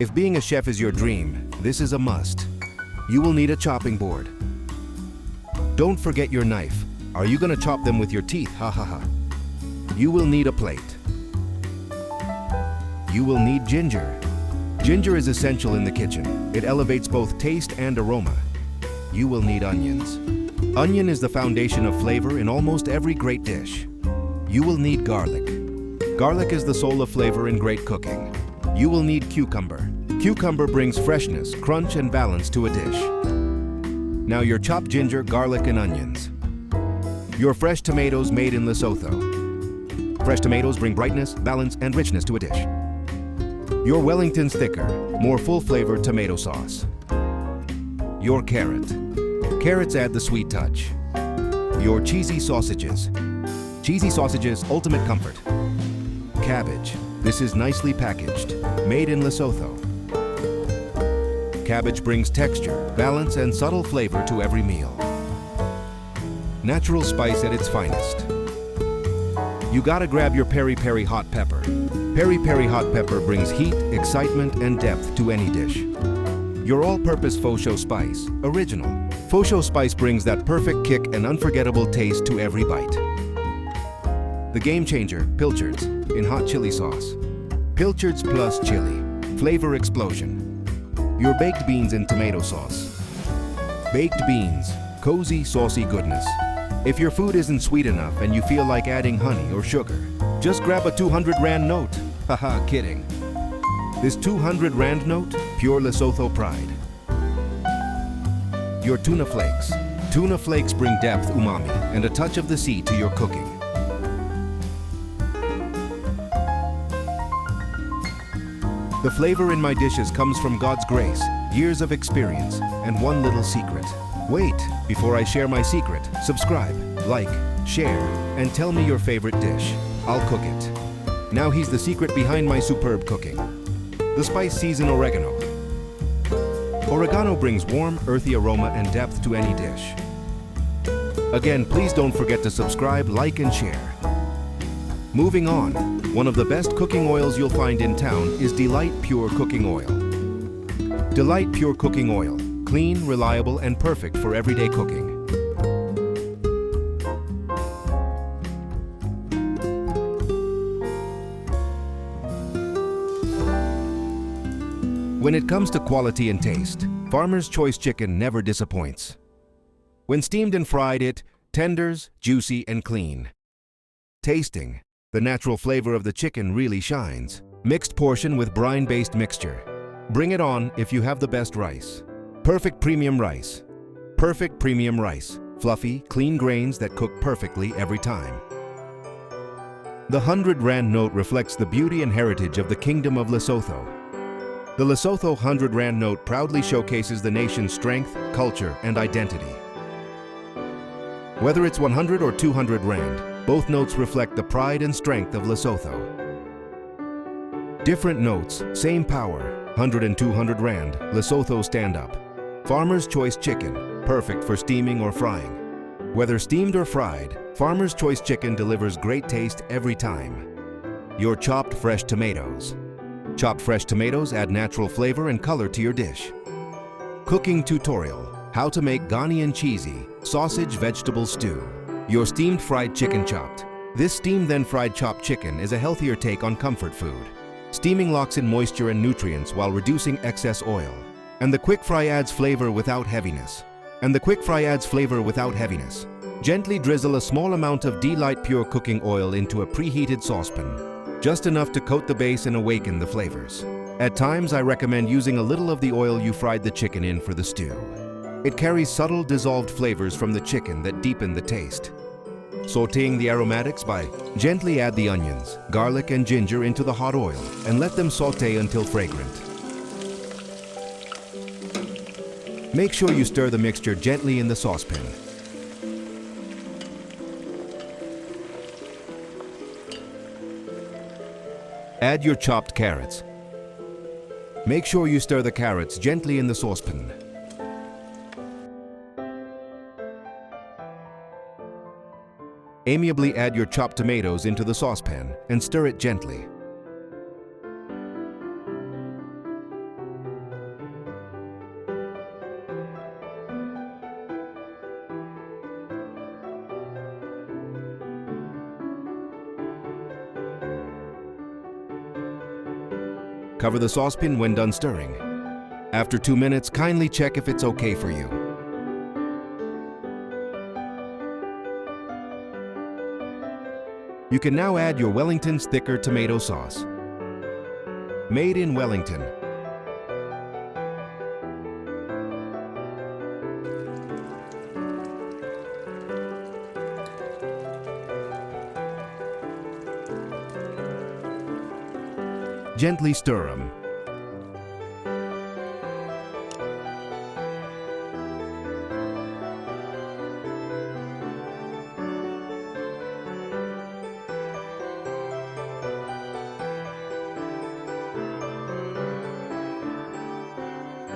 If being a chef is your dream, this is a must. You will need a chopping board. Don't forget your knife. Are you gonna chop them with your teeth? Ha ha ha. You will need a plate. You will need ginger. Ginger is essential in the kitchen. It elevates both taste and aroma. You will need onions. Onion is the foundation of flavor in almost every great dish. You will need garlic. Garlic is the soul of flavor in great cooking. You will need cucumber. Cucumber brings freshness, crunch, and balance to a dish. Now your chopped ginger, garlic, and onions. Your fresh tomatoes made in Lesotho. Fresh tomatoes bring brightness, balance, and richness to a dish. Your Wellington's thicker, more full-flavored tomato sauce. Your carrot. Carrots add the sweet touch. Your cheesy sausages. Cheesy sausages, ultimate comfort. Cabbage. This is nicely packaged, made in Lesotho. Cabbage brings texture, balance, and subtle flavor to every meal. Natural spice at its finest. You gotta grab your Peri hot pepper. Peri hot pepper brings heat, excitement, and depth to any dish. Your all-purpose FoSho spice, original. FoSho spice brings that perfect kick and unforgettable taste to every bite. The game changer, Pilchards, in hot chili sauce. Pilchards plus chili, flavor explosion. Your baked beans in tomato sauce. Baked beans, cozy, saucy goodness. If your food isn't sweet enough and you feel like adding honey or sugar, just grab a 200 Rand note. Haha, kidding. This 200 Rand note, pure Lesotho pride. Your tuna flakes. Tuna flakes bring depth, umami, and a touch of the sea to your cooking. The flavor in my dishes comes from God's grace, years of experience, and one little secret. Wait, before I share my secret, subscribe, like, share, and tell me your favorite dish. I'll cook it. Now here's the secret behind my superb cooking. The spice seasoned oregano. Oregano brings warm, earthy aroma and depth to any dish. Again, please don't forget to subscribe, like, and share. Moving on, one of the best cooking oils you'll find in town is Delight Pure Cooking Oil. Delight Pure Cooking Oil, clean, reliable, and perfect for everyday cooking. When it comes to quality and taste, Farmer's Choice chicken never disappoints. When steamed and fried, it tenders, juicy, and clean. Tasting, the natural flavor of the chicken really shines. Mixed portion with brine-based mixture. Bring it on if you have the best rice. Perfect premium rice. Perfect premium rice. Fluffy, clean grains that cook perfectly every time. The 100 Rand note reflects the beauty and heritage of the Kingdom of Lesotho. The Lesotho 100 Rand note proudly showcases the nation's strength, culture, and identity. Whether it's 100 or 200 Rand, both notes reflect the pride and strength of Lesotho. Different notes, same power. 100 and 200 Rand, Lesotho stand up. Farmer's Choice chicken, perfect for steaming or frying. Whether steamed or fried, Farmer's Choice chicken delivers great taste every time. Your chopped fresh tomatoes. Chopped fresh tomatoes add natural flavor and color to your dish. Cooking tutorial, how to make Ghanaian cheesy sausage vegetable stew. Your steamed fried chicken chopped. This steamed then fried chopped chicken is a healthier take on comfort food. Steaming locks in moisture and nutrients while reducing excess oil. And the quick fry adds flavor without heaviness. Gently drizzle a small amount of Delight Pure Cooking Oil into a preheated saucepan. Just enough to coat the base and awaken the flavors. At times, I recommend using a little of the oil you fried the chicken in for the stew. It carries subtle dissolved flavors from the chicken that deepen the taste. Sautéing the aromatics by gently add the onions, garlic, and ginger into the hot oil and let them sauté until fragrant. Make sure you stir the mixture gently in the saucepan. Add your chopped carrots. Make sure you stir the carrots gently in the saucepan. Amiably add your chopped tomatoes into the saucepan and stir it gently. Cover the saucepan when done stirring. After 2 minutes, kindly check if it's okay for you. You can now add your Wellington's thicker tomato sauce. Made in Wellington. Gently stir them.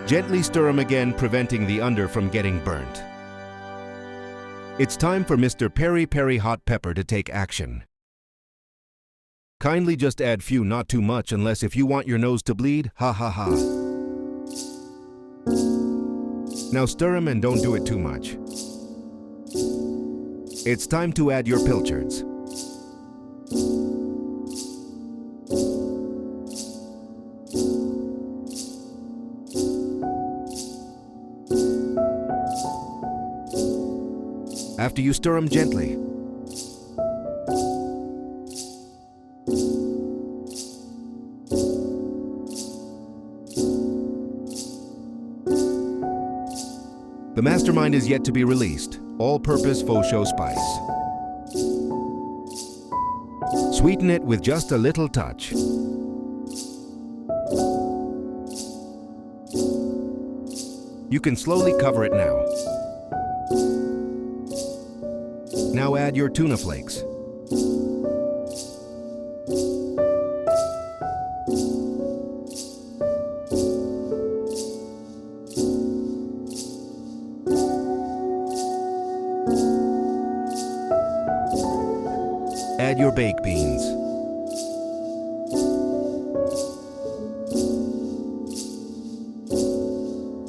Gently stir them again, preventing the under from getting burnt. It's time for Mr. Peri hot pepper to take action. Kindly just add few, not too much, unless if you want your nose to bleed, ha ha ha. Now stir them and don't do it too much. It's time to add your Pilchards. After you stir them gently, the mastermind is yet to be released, all-purpose FoSho spice. Sweeten it with just a little touch. You can slowly cover it now. Now add your tuna flakes. Add your baked beans.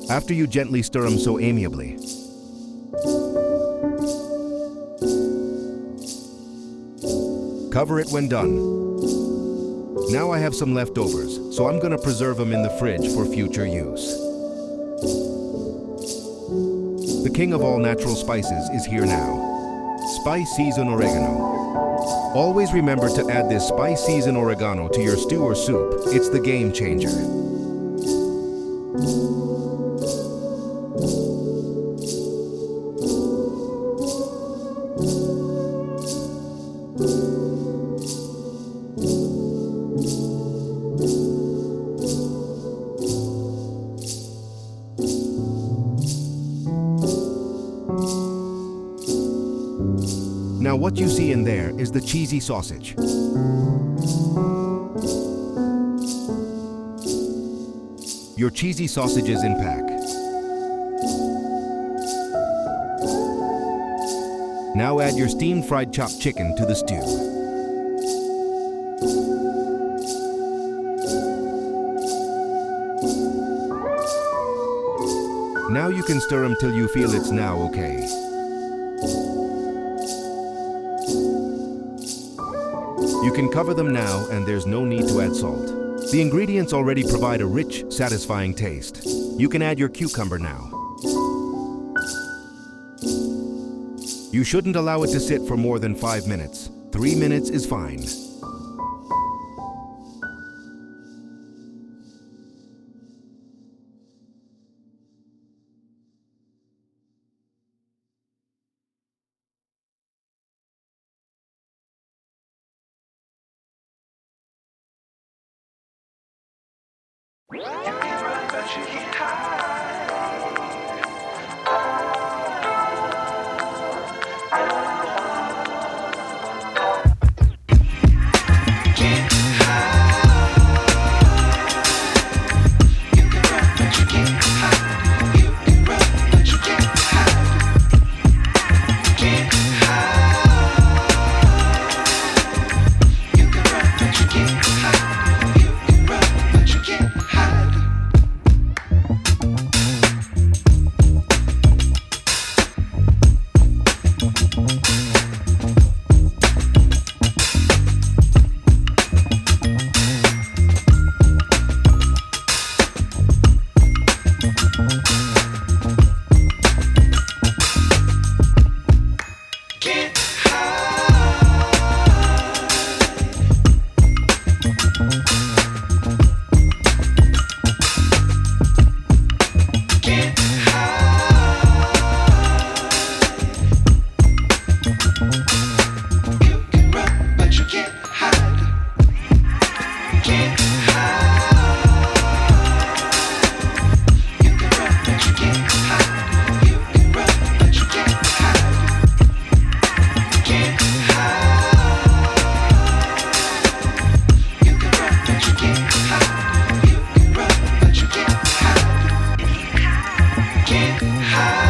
After you gently stir them so amiably, cover it when done. Now I have some leftovers, so I'm going to preserve them in the fridge for future use. The king of all natural spices is here now. Spice seasoned oregano. Always remember to add this spice seasoned oregano to your stew or soup. It's the game changer. Now what you see in there is the cheesy sausage. Your cheesy sausages in pack. Now add your steamed fried chopped chicken to the stew. Now you can stir them till you feel it's now okay. You can cover them now and there's no need to add salt. The ingredients already provide a rich, satisfying taste. You can add your cucumber now. You shouldn't allow it to sit for more than 5 minutes. 3 minutes is fine. Get high.